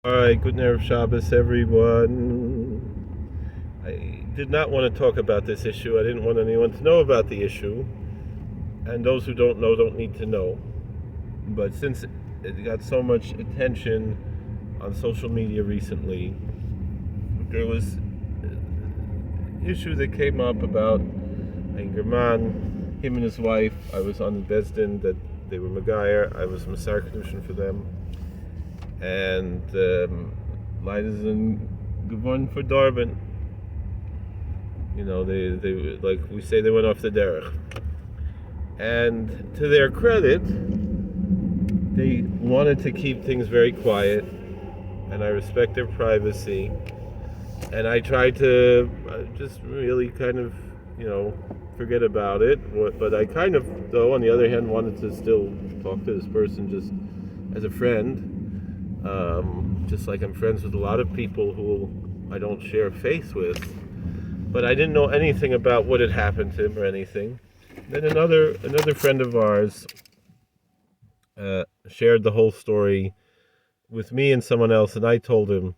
Alright, good Erev Shabbos, everyone. I did not want to talk about this issue. I didn't want anyone to know about the issue. And those who don't know don't need to know. But since it got so much attention on social media recently, there was an issue that came up about German, him and his wife. I was on the Besdin that they were Megayer. I was mussar for them. And leider sind gewonnen for Darwin. You know, they like we say, they went off the derech. And to their credit, they wanted to keep things very quiet, and I respect their privacy. And I tried to just really kind of, forget about it. But I kind of, though, on the other hand, wanted to still talk to this person just as a friend. Just like I'm friends with a lot of people who I don't share faith with. But I didn't know anything about what had happened to him or anything. Then another friend of ours shared the whole story with me and someone else, and I told him,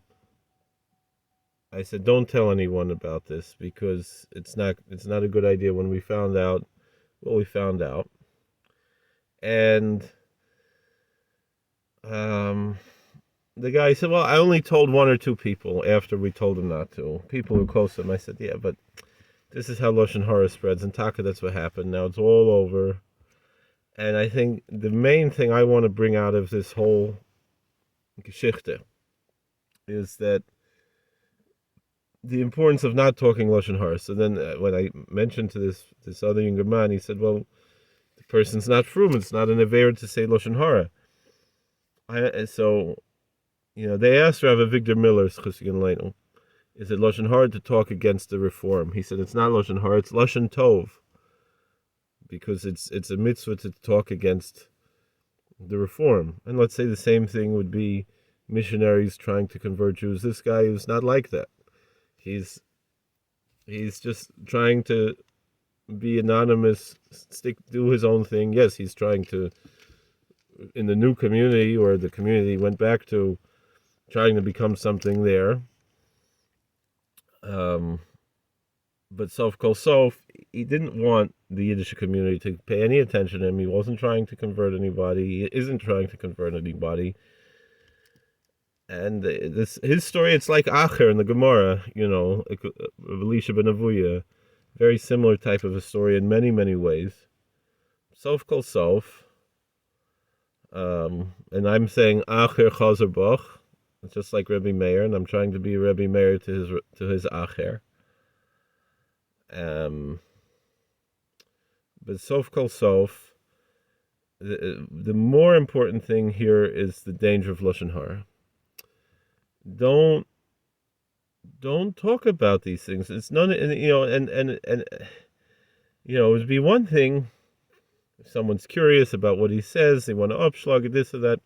I said, don't tell anyone about this because it's not a good idea. When we found out what we found out, and the guy said, well, I only told one or two people after we told him not to. People who were close to him. I said, yeah, but this is how Lashon Hara spreads. In Taka, that's what happened. Now it's all over. And I think the main thing I want to bring out of this whole Geschichte is that the importance of not talking Lashon Hara. So then when I mentioned to this other younger man, he said, well, the person's not frum. It's not an aver to say Lashon Hara. So they asked Rav Avigdor Miller, is it Lashon Hara to talk against the reform? He said it's not Lashon Hara, it's Lashon Tov, because it's a mitzvah to talk against the reform. And let's say the same thing would be missionaries trying to convert Jews. This guy is not like that. He's just trying to be anonymous, do his own thing. Yes, he's trying to, in the new community, or the community he went back to, trying to become something there. But sof kol sof, he didn't want the Yiddish community to pay any attention to him. He wasn't trying to convert anybody. He isn't trying to convert anybody. And his story, it's like Acher in the Gemara, Elisha ben Avuya. Very similar type of a story in many, many ways. Sof kol sof. And I'm saying Acher chazer bach. It's just like Rebbe Meir, and I'm trying to be Rebbe Meir to his Acher. But sof kol sof, the more important thing here is the danger of Lashon Hara. Don't talk about these things. It's none, and it would be one thing if someone's curious about what he says, they want to upschlag this or that.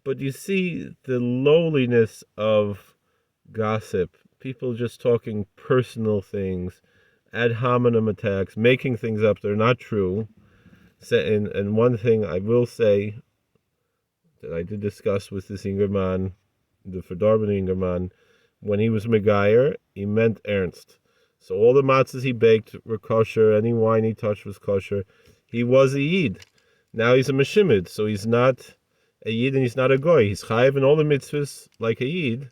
But you see the lowliness of gossip, people just talking personal things, ad hominem attacks, making things up that are not true. And one thing I will say that I did discuss with this Ingerman, the Verdarben Ingerman, when he was Megayer, he meant ernst. So all the matzahs he baked were kosher, any wine he touched was kosher. He was a Yid. Now he's a Meshimid, so he's not a Yid and he's not a Goy. He's chayiv in all the mitzvahs like a Yid,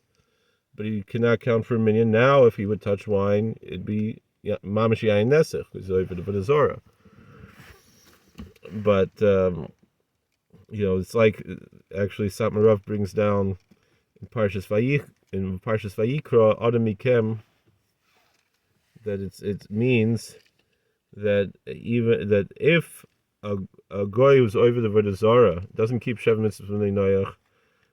but he cannot count for a minyan. Now, if he would touch wine, it'd be mamash yayin nesech, because over the Zorah. But it's like, actually Satmar Rav brings down in Parshas Vayikra Adam Mikem that it means that even that if a goy who's over the Avodah Zarah doesn't keep Shev Mitzvahs B'nai Noach,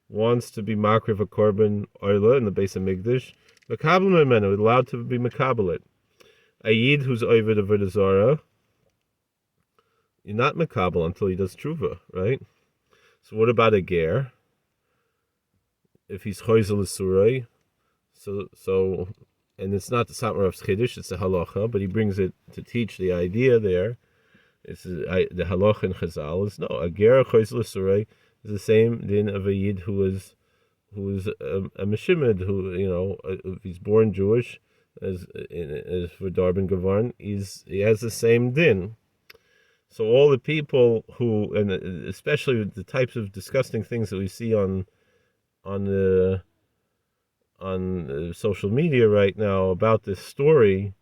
wants to be makriv a korban oila in the base of Migdash, Mekabel Memenu, allowed to be Mekabel it. A Yid who's over the Avodah Zarah, you're not Mekabel until he does Tshuva, right? So what about a ger? If he's Choizel L'Surei, so and it's not the Satmar Rav's Chiddush, it's the halacha, but he brings it to teach the idea there. It's the halacha in Chazal is no, a ger Choizel L'Surei is the same din of a Yid who who is a Meshimid, who, if he's born Jewish, as for Darben Gavarn, he has the same din. So all the people who, and especially the types of disgusting things that we see on social media right now about this story,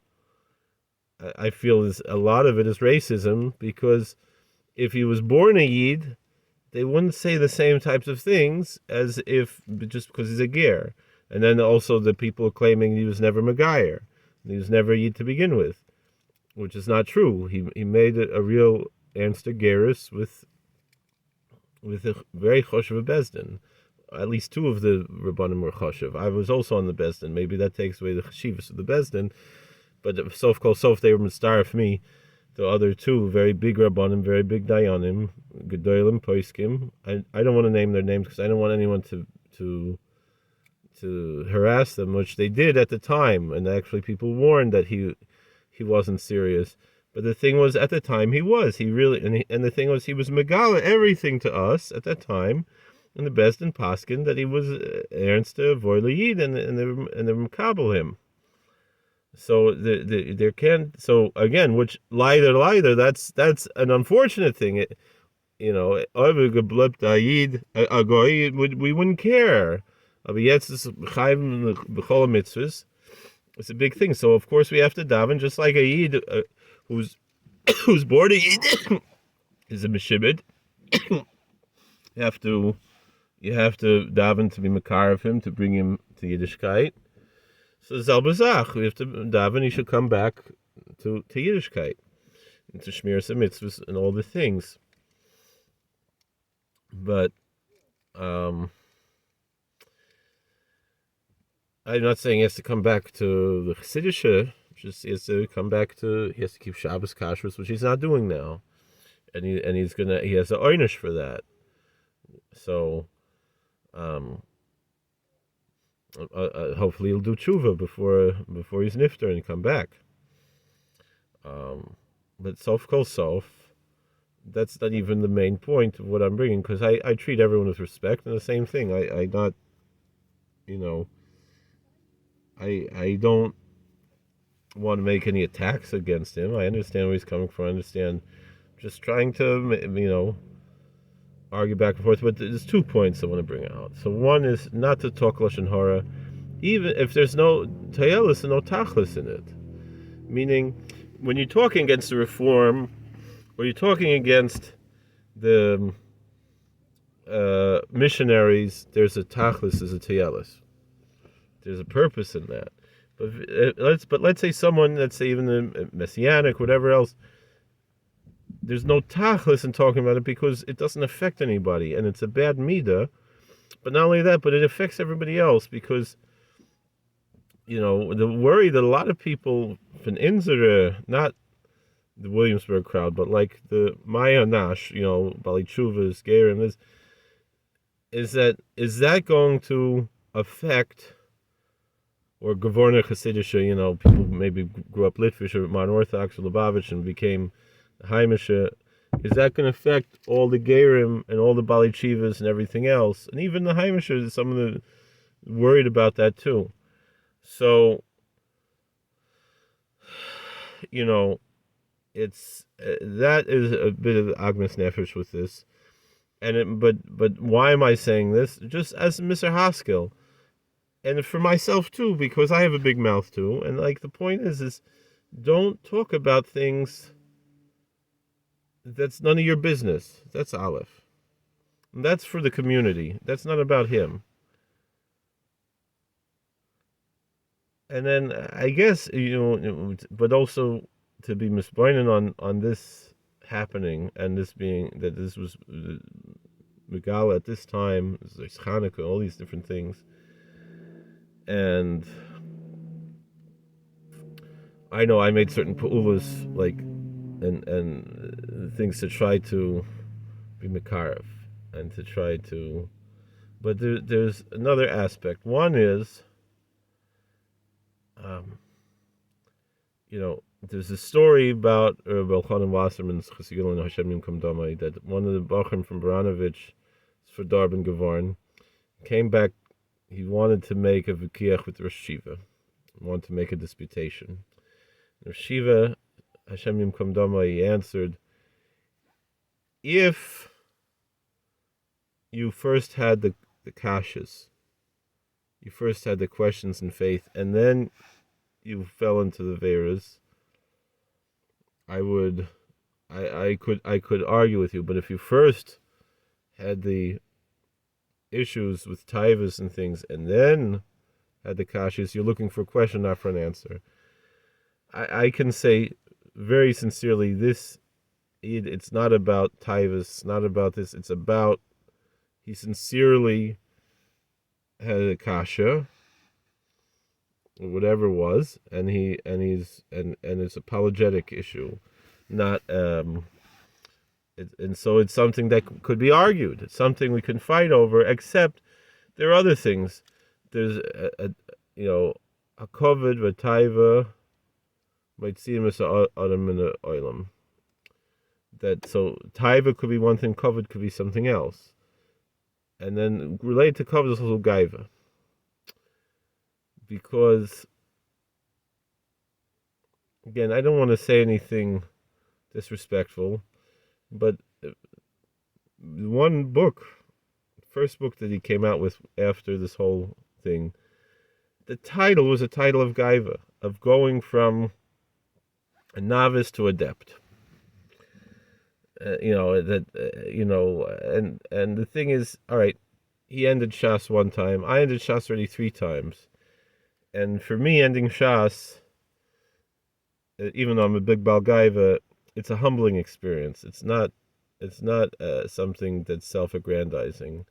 I feel a lot of it is racism, because if he was born a Yid, they wouldn't say the same types of things as if just because he's a ger. And then also the people claiming he was never Megayer, he was never Yid to begin with, which is not true. He made a real Ernster Gerus with a very choshev Bezdin. At least two of the Rabbanim were choshev. I was also on the Bezdin. Maybe that takes away the cheshivas of the Bezdin, but sof kol sof they were mitzaref me. The other two very big Rabbanim, very big Dayanim, Gedolim, Poiskim. I don't want to name their names because I don't want anyone to harass them, which they did at the time, and actually people warned that he wasn't serious. But the thing was, at the time he was. And the thing was, he was megala everything to us at that time, and the best in Paskin, that he was ernst voile Yid, and they mekabel him. So there can, so again, which leider, that's an unfortunate thing. We wouldn't care. It's a big thing. So of course we have to daven, just like a Yid who's born a Yid is a Meshibid. You have to daven to be makar of him, to bring him to Yiddishkeit. So Zalbazach, we have to daven, he should come back to Yiddishkeit, and to Shmir some mitzvahs and all the things. But I'm not saying he has to come back to the Chassidische, just he has to keep Shabbos kashrus, which he's not doing now, and he has a oynish for that. So hopefully he'll do tshuva before he's nifter and come back. But sof kol sof, that's not even the main point of what I'm bringing, because I treat everyone with respect, and the same thing. I don't want to make any attacks against him. I understand where he's coming from. I understand, just trying to argue back and forth. But there's 2 points I want to bring out. So one is not to talk lashon hara, even if there's no tayelis and no tachlis in it. Meaning, when you're talking against the reform, or you're talking against the missionaries, there's a tachlis, there's a tayelis. There's a purpose in that. But let's say someone, let's say even the messianic, whatever else, there's no tachlis in talking about it because it doesn't affect anybody, and it's a bad midah. But not only that, but it affects everybody else, because the worry that a lot of people from Inzere, not the Williamsburg crowd, but like the Maya Nash, Bali Chuvas, Gerim, is that going to affect, or Gavorner Chassidische, people maybe grew up Litvish or modern Orthodox or Lubavitch and became Heimische, is that going to affect all the Gerim and all the Bali Chivas and everything else? And even the Heimische, some of the worried about that too. So, it's that is a bit of Agnes Nefesh with this. But why am I saying this? Just as Mr. Haskell, and for myself too, because I have a big mouth too. And like the point is don't talk about things that's none of your business. That's Aleph. And that's for the community. That's not about him. And then I guess, but also to be mispointed on this happening, and this being that this was Megala at this time, there's Hanukkah, all these different things. And I know I made certain pu'ulas, like, and things to try to be mekarev, and to try to, but there's another aspect. One is, there's a story about Belchanan Wasserman's Chasigul and Hashem Yom Damai, that one of the Bachrim from Baranovich, for Darben Gavarn, came back he wanted to make a vikiach with Rosh Shiva. He wanted to make a disputation. Rosh Shiva, Hashem Yimkom Dama, he answered, if you first had the kashas, you first had the questions in faith, and then you fell into the veras, I could argue with you. But if you first had the issues with taivas and things, and then had the kashas, you're looking for a question, not for an answer. I can say very sincerely, it's not about taivas, not about this. It's about he sincerely had a kasha, or whatever it was, and it's apologetic issue, not and so it's something that could be argued. It's something we can fight over. Except there are other things. There's a kovid v'taiva might see him as adam in the oilam. That so taiva could be one thing, kovid could be something else, and then related to kovid is also gaiva. Because, again, I don't want to say anything disrespectful, but one book, first book that he came out with after this whole thing, the title was a title of gaiva, of going from a novice to adept. And the thing is, all right, he ended Shas one time. I ended Shas already 3 times. And for me, ending Shas, even though I'm a big Baal Gaiva, it's a humbling experience. It's not something that's self-aggrandizing.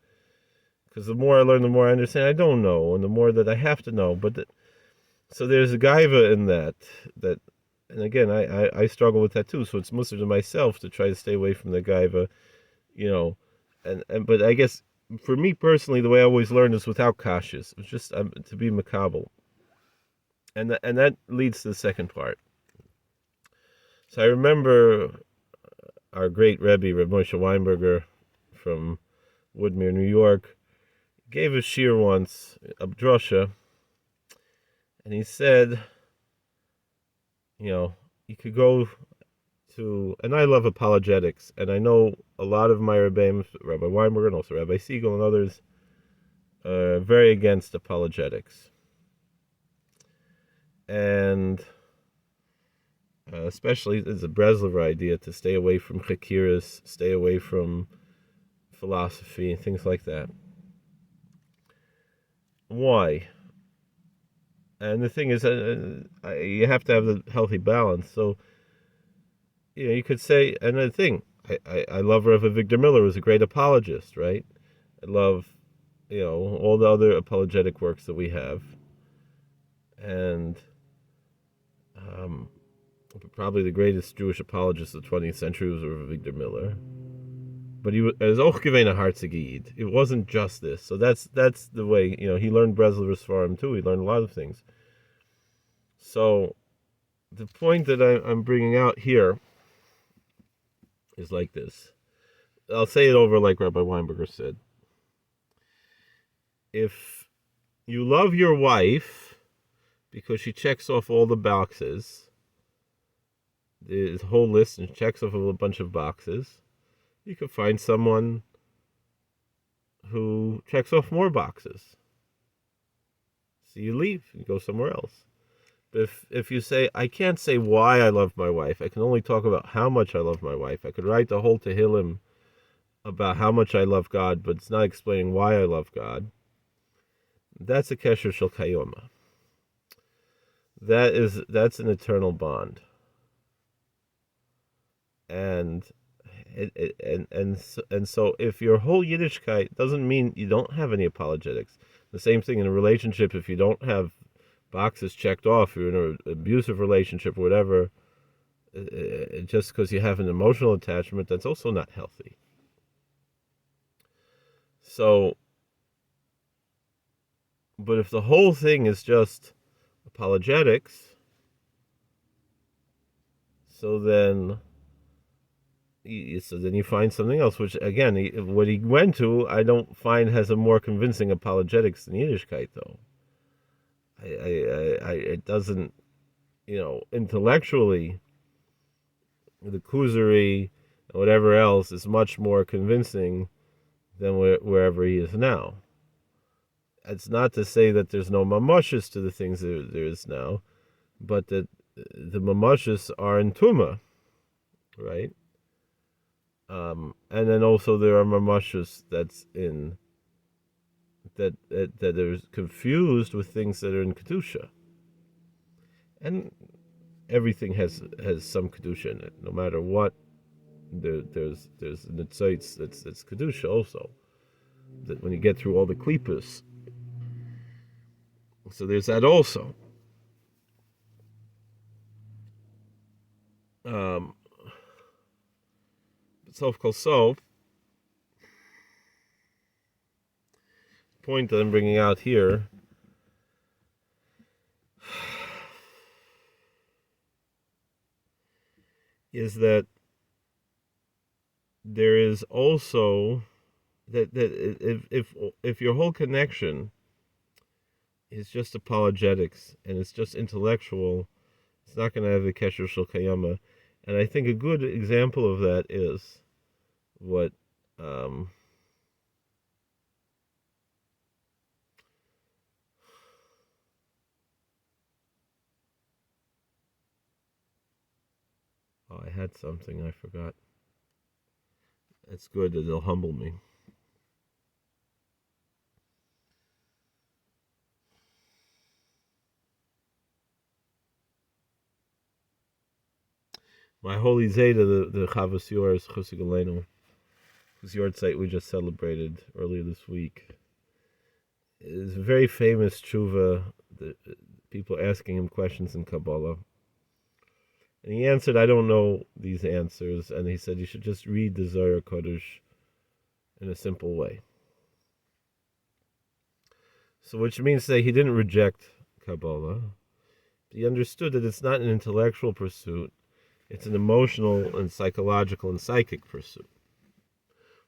Because the more I learn, the more I understand I don't know, and the more that I have to know. So there's a Gaiva in that, and again, I struggle with that too. So it's mussar to myself to try to stay away from the Gaiva, but I guess for me personally, the way I always learned is without kashas. It's just to be makabel. And that leads to the second part. So I remember our great Rebbe, Reb Moshe Weinberger from Woodmere, New York, gave a shir once, a drosha, and he said, you could go to, and I love apologetics, and I know a lot of my Rebbeim, Rabbi Weinberger and also Rabbi Siegel and others, are very against apologetics. And especially, it's a Breslover idea to stay away from chakiras, stay away from philosophy, and things like that. Why? And the thing is, you have to have the healthy balance. So, you could say, another thing, I love Rav Victor Miller, who's a great apologist, right? I love, all the other apologetic works that we have. And probably the greatest Jewish apologist of the 20th century was Rav Victor Miller. But he was auch gewesen a Hartzigid. It wasn't just this. So that's the way, he learned Breslover's Sfarim too. He learned a lot of things. So the point that I'm bringing out here is like this. I'll say it over like Rabbi Weinberger said. If you love your wife because she checks off all the boxes, the whole list, and checks off a bunch of boxes, you could find someone who checks off more boxes. So you leave, you go somewhere else. But if you say, I can't say why I love my wife, I can only talk about how much I love my wife. I could write the whole Tehillim about how much I love God, but it's not explaining why I love God. That's a kesher shel kayoma. That's an eternal bond. And so if your whole Yiddishkeit doesn't mean you don't have any apologetics. The same thing in a relationship, if you don't have boxes checked off, you're in an abusive relationship or whatever, just because you have an emotional attachment, that's also not healthy. So, but if the whole thing is just apologetics, so then So then you find something else, which again, what he went to, I don't find has a more convincing apologetics than Yiddishkeit, though. It doesn't, intellectually, the Kuzari, whatever else, is much more convincing than wherever he is now. It's not to say that there's no mamashis to the things there is now, but that the mamashis are in Tuma, right? And then also there are mamashis that's in that are confused with things that are in kedusha, and everything has some kedusha in it, no matter what. There's nitzites that's kedusha also. That when you get through all the klipas, so there's that also. Sof kol sof. Point that I'm bringing out here is that there is also that if your whole connection is just apologetics and it's just intellectual, it's not going to have the kesher shel kayama. And I think a good example of that is what I had something I forgot. It's good that it'll humble me. My holy Zeta, the Chavas Yoris Chosig Aleinu, whose yahrzeit we just celebrated earlier this week, is a very famous tshuva. The people asking him questions in Kabbalah, and he answered, "I don't know these answers," and he said, "You should just read the Zohar Kodesh in a simple way." So, which means that he didn't reject Kabbalah. He understood that it's not an intellectual pursuit. It's an emotional and psychological and psychic pursuit,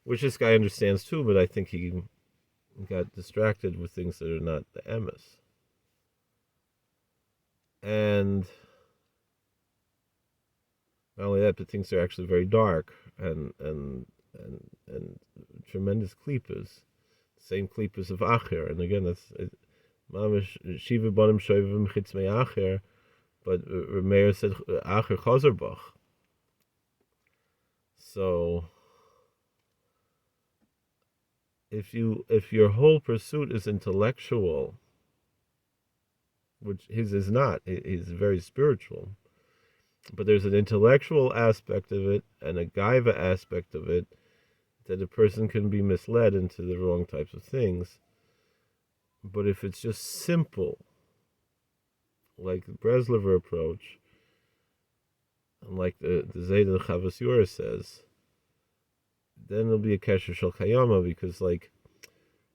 which this guy understands too, but I think he got distracted with things that are not the emes. And not only that, but things are actually very dark and tremendous klipas, same klipas of Acher. And again, that's mamish shiva banim shoivim chitzmei Acher. But Meir said Acher Chazerbach. So if your whole pursuit is intellectual, which his is not, he's very spiritual, but there's an intellectual aspect of it and a gaiva aspect of it that a person can be misled into the wrong types of things. But if it's just simple, like the Breslover approach, and like the Zayda Chavas Yura says, then there'll be a kesher shel kayama, because like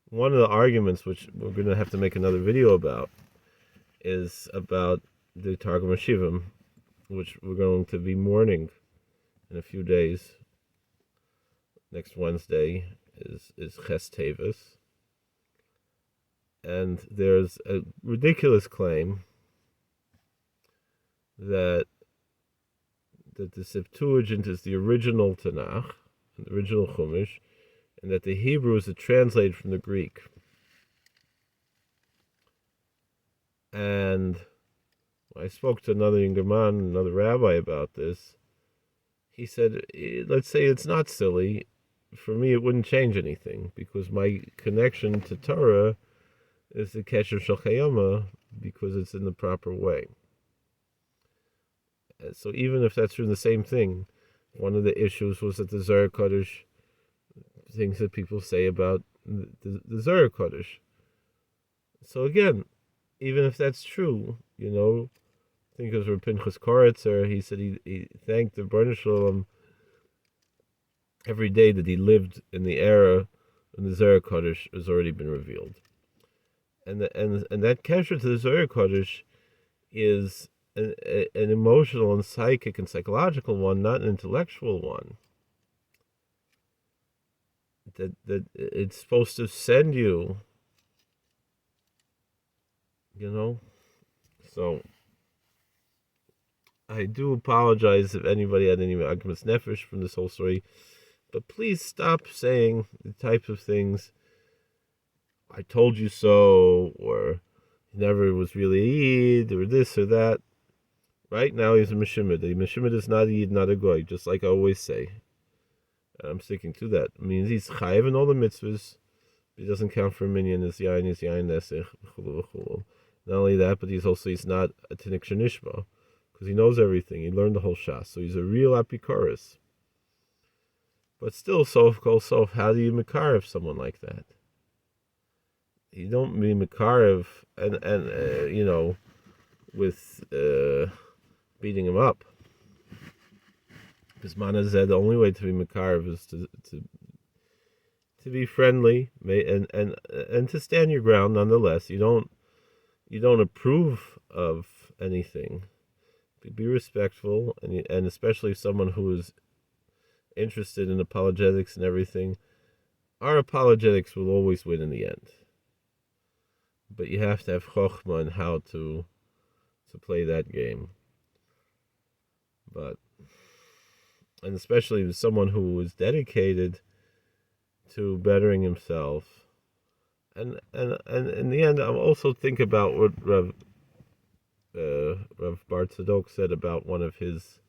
one of the arguments, which we're going to have to make another video about, is about the Targum Shivim, which we're going to be mourning in a few days. Next Wednesday is Ches Tevis, and there's a ridiculous claim that the Septuagint is the original Tanakh, the original Chumash, and that the Hebrew is translated from the Greek. And I spoke to another younger man, another rabbi, about this. He said, let's say it's not silly. For me, it wouldn't change anything, because my connection to Torah is the Kesher Shel Chayama, because it's in the proper way. So even if that's true, the same thing, one of the issues was that the Zohar Kodesh, things that people say about the Zohar Kodesh. So again, even if that's true, I think it was Reb Pinchas Koritzer, he said he thanked the Rebbeinu Shalom every day that he lived in the era when the Zohar Kodesh has already been revealed. And that kesher to the Zohar Kodesh is an emotional and psychic and psychological one, not an intellectual one. that it's supposed to send you, So I do apologize if anybody had any arguments nefesh from this whole story, but please stop saying the types of things, I told you so, or he never was really a Yid, or this or that. Right now he's a Meshimid. A Meshimid is not a Yid, not a Goy, just like I always say. I'm sticking to that. It means he's chayiv in all the mitzvahs. He doesn't count for a minyan, his yain, nesech, v'chulu. Not only that, but he's not a tinik shenishma, because he knows everything. He learned the whole shas, so he's a real apikoros. But still, sof kol sof, how do you makarev someone like that? You don't be makarev and with beating him up. Because Mana said the only way to be makarev is to be friendly and to stand your ground nonetheless. You don't approve of anything. Be respectful, and especially someone who is interested in apologetics and everything. Our apologetics will always win in the end. But you have to have chokhmah on how to play that game. And especially with someone who is dedicated to bettering himself. And in the end, I'll also think about what Rav Bar Tzedok said about one of his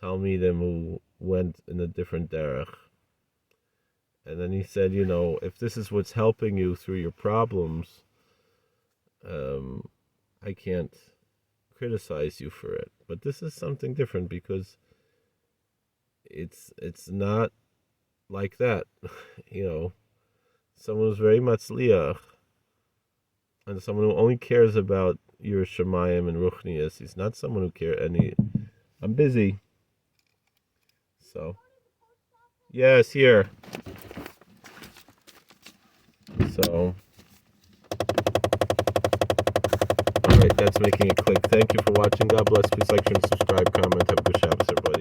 Talmidim who went in a different derech. And then he said, if this is what's helping you through your problems, I can't criticize you for it. But this is something different because it's not like that. Someone who's very matzliach and someone who only cares about your shemayim and ruchnias. He's not someone who cares any. I'm busy. So, yes, here. So, all right, that's making it click. Thank you for watching. God bless. Please like, share, and subscribe, comment. Have a good Shabbos, everybody.